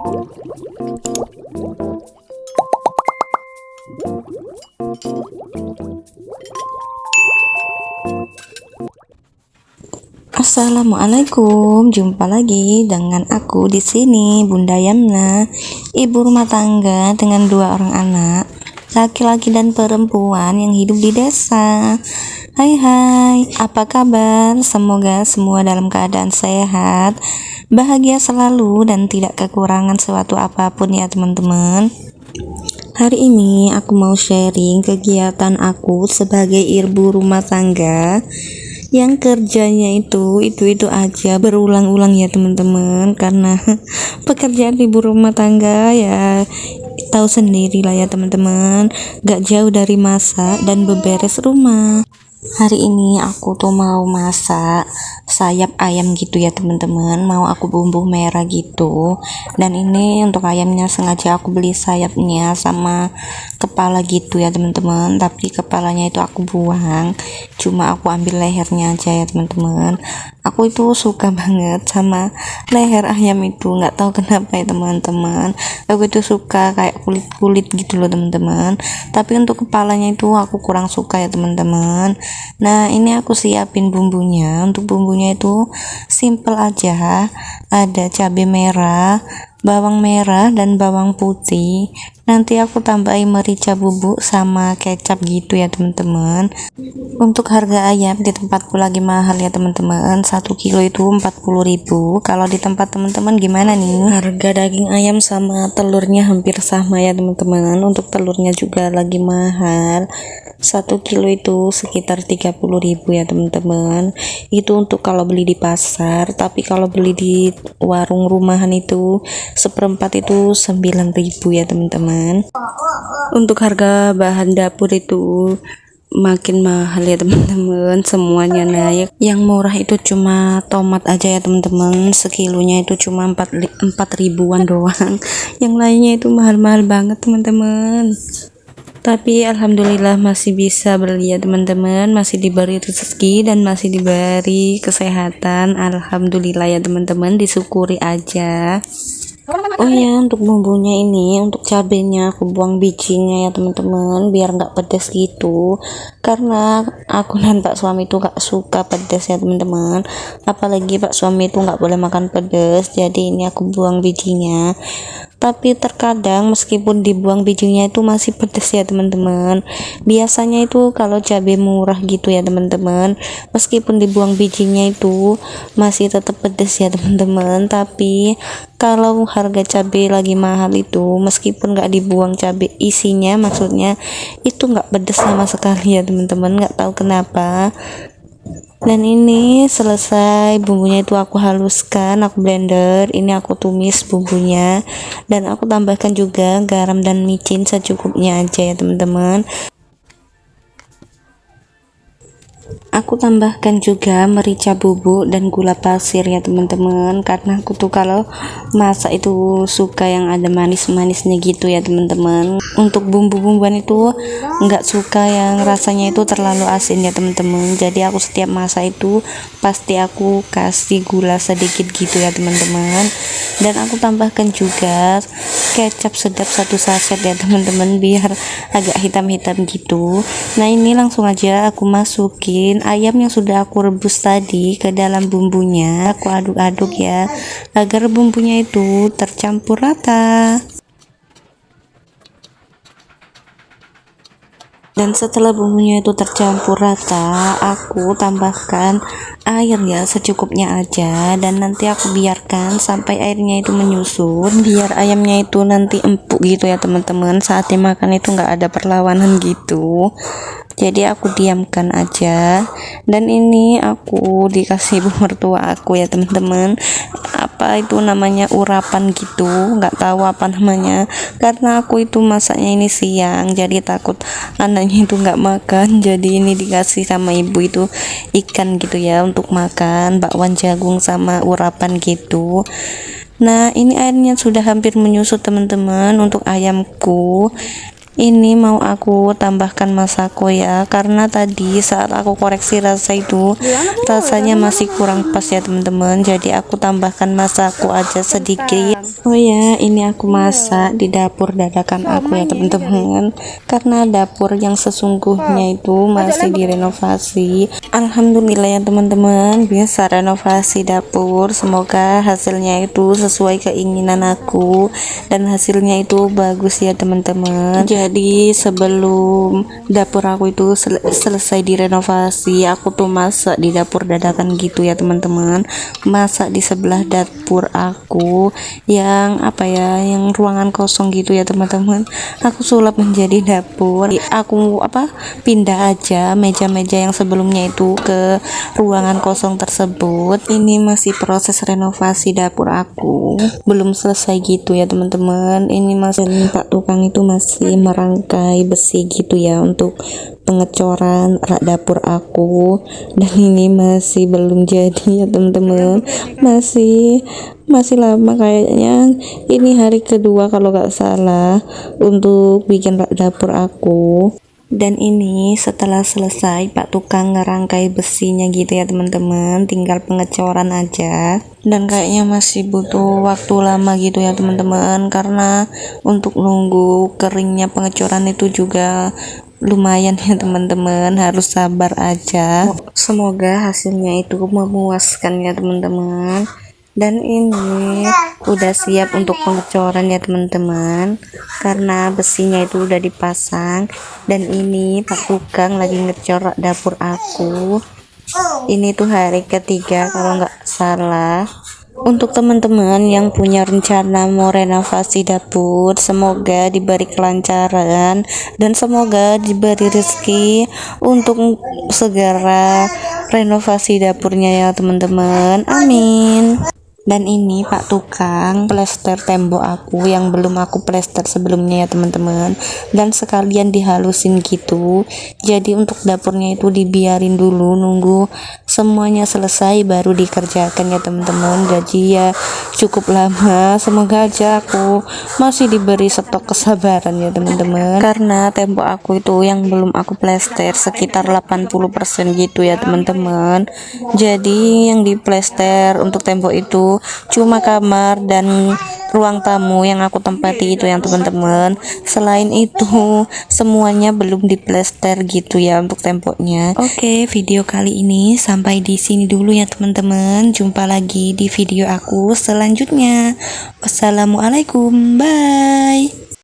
Assalamualaikum, jumpa lagi dengan aku di sini, Bunda Yamna, ibu rumah tangga dengan 2 orang anak, laki-laki dan perempuan yang hidup di desa. Hai, apa kabar? Semoga semua dalam keadaan sehat, bahagia selalu dan tidak kekurangan suatu apapun ya teman-teman. Hari ini aku mau sharing kegiatan aku sebagai ibu rumah tangga yang kerjanya itu aja berulang-ulang ya teman-teman, karena pekerjaan ibu rumah tangga ya tahu sendiri lah ya teman-teman, gak jauh dari masak dan beberes rumah. Hari ini aku tuh mau masak sayap ayam gitu ya teman-teman, mau aku bumbu merah gitu. Dan ini untuk ayamnya sengaja aku beli sayapnya sama kepala gitu ya teman-teman, tapi kepalanya itu aku buang, cuma aku ambil lehernya aja ya teman-teman. Aku itu suka banget sama leher ayam itu, nggak tahu kenapa ya teman-teman, aku itu suka kayak kulit-kulit gitu loh teman-teman, tapi untuk kepalanya itu aku kurang suka ya teman-teman. Nah ini aku siapin bumbunya. Untuk bumbunya itu simple aja, ada cabai merah, bawang merah dan bawang putih. Nanti aku tambahin merica bubuk sama kecap gitu ya teman-teman. Untuk harga ayam di tempatku lagi mahal ya teman-teman, 1 kilo itu 40.000. Kalau di tempat teman-teman gimana nih? Harga daging ayam sama telurnya hampir sama ya teman-teman. Untuk telurnya juga lagi mahal, 1 kilo itu sekitar 30.000 ya teman-teman. Itu untuk kalau beli di pasar, tapi kalau beli di warung rumahan itu seperempat itu 9.000 ya teman-teman. Untuk harga bahan dapur itu makin mahal ya teman-teman, semuanya naik. Yang murah itu cuma tomat aja ya teman-teman, sekilonya itu cuma 4 ribuan doang. Yang lainnya itu mahal-mahal banget teman-teman, tapi alhamdulillah masih bisa beli ya teman-teman, masih diberi rezeki dan masih diberi kesehatan. Alhamdulillah ya teman-teman, disyukuri aja. Oh ya, untuk bumbunya ini, untuk cabenya aku buang bijinya ya teman-teman, biar nggak pedas gitu, karena aku dan pak suami itu nggak suka pedas ya teman-teman, apalagi pak suami itu nggak boleh makan pedas, jadi ini aku buang bijinya. Tapi terkadang meskipun dibuang bijinya itu masih pedas ya teman-teman. Biasanya itu kalau cabai murah gitu ya teman-teman, meskipun dibuang bijinya itu masih tetap pedas ya teman-teman. Tapi kalau harga cabai lagi mahal itu, meskipun nggak dibuang cabai isinya, maksudnya itu nggak pedas sama sekali ya teman-teman, nggak tahu kenapa. Dan ini selesai bumbunya itu aku haluskan, aku blender, ini aku tumis bumbunya, dan aku tambahkan juga garam dan micin secukupnya aja ya teman-teman. Aku tambahkan juga merica bubuk dan gula pasir ya teman-teman, karena aku tuh kalau masak itu suka yang ada manis-manisnya gitu ya teman-teman. Untuk bumbu-bumbuan itu nggak suka yang rasanya itu terlalu asin ya teman-teman, jadi aku setiap masak itu pasti aku kasih gula sedikit gitu ya teman-teman. Dan aku tambahkan juga kecap sedap 1 saset ya teman-teman, biar agak hitam-hitam gitu. Nah ini langsung aja aku masukin ayam yang sudah aku rebus tadi ke dalam bumbunya. Aku aduk-aduk ya, agar bumbunya itu tercampur rata. Dan setelah bumbunya itu tercampur rata, aku tambahkan air ya secukupnya aja, dan nanti aku biarkan sampai airnya itu menyusut, biar ayamnya itu nanti empuk gitu ya teman-teman, saat dimakan itu nggak ada perlawanan gitu. Jadi aku diamkan aja. Dan ini aku dikasih ibu mertua aku ya teman-teman, apa itu namanya, urapan gitu, nggak tahu apa namanya, karena aku itu masaknya ini siang, jadi takut anaknya itu nggak makan, jadi ini dikasih sama ibu itu ikan gitu ya untuk makan, bakwan jagung sama urapan gitu. Nah ini airnya sudah hampir menyusut teman-teman untuk ayamku. Ini mau aku tambahkan masako ya, karena tadi saat aku koreksi rasa itu rasanya masih kurang pas ya teman-teman, jadi aku tambahkan masako aja sedikit. Oh ya, ini aku masak di dapur dadakan aku ya teman-teman, karena dapur yang sesungguhnya itu masih direnovasi. Alhamdulillah ya teman-teman, bisa renovasi dapur, semoga hasilnya itu sesuai keinginan aku dan hasilnya itu bagus ya teman-teman. Jadi sebelum dapur aku itu selesai direnovasi, aku tuh masak di dapur dadakan gitu ya teman-teman, masak di sebelah dapur aku yang apa ya, yang ruangan kosong gitu ya teman-teman. Aku sulap menjadi dapur, aku pindah aja meja-meja yang sebelumnya itu ke ruangan kosong tersebut. Ini masih proses renovasi dapur aku, belum selesai gitu ya teman-teman. Ini masih Pak tukang itu masih merangkai besi gitu ya untuk pengecoran rak dapur aku, dan ini masih belum jadi ya teman-teman, masih lama kayaknya. Ini hari kedua kalau nggak salah untuk bikin rak dapur aku. Dan ini setelah selesai Pak tukang ngerangkai besinya gitu ya teman-teman, tinggal pengecoran aja, dan kayaknya masih butuh waktu lama gitu ya teman-teman, karena untuk nunggu keringnya pengecoran itu juga lumayan ya teman-teman, harus sabar aja. Semoga hasilnya itu memuaskan ya teman-teman. Dan ini udah siap untuk pengecoran ya teman-teman, karena besinya itu udah dipasang. Dan ini Pak tukang lagi ngecor dapur aku. Ini tuh hari ketiga kalau nggak salah. Untuk teman-teman yang punya rencana mau renovasi dapur, semoga diberi kelancaran dan semoga diberi rezeki untuk segera renovasi dapurnya ya teman-teman, amin. Dan ini Pak tukang plester tembok aku yang belum aku plester sebelumnya ya teman-teman, dan sekalian dihalusin gitu. Jadi untuk dapurnya itu dibiarin dulu nunggu semuanya selesai baru dikerjakan ya teman-teman. Jadi ya cukup lama, semoga aja aku masih diberi stok kesabaran ya teman-teman, karena tembok aku itu yang belum aku plester sekitar 80% gitu ya teman-teman. Jadi yang di plester untuk tembok itu cuma kamar dan ruang tamu yang aku tempati itu yang teman-teman. Selain itu semuanya belum diplester gitu ya untuk temboknya. Oke, video kali ini sampai di sini dulu ya teman-teman. Jumpa lagi di video aku selanjutnya. Wassalamualaikum, bye.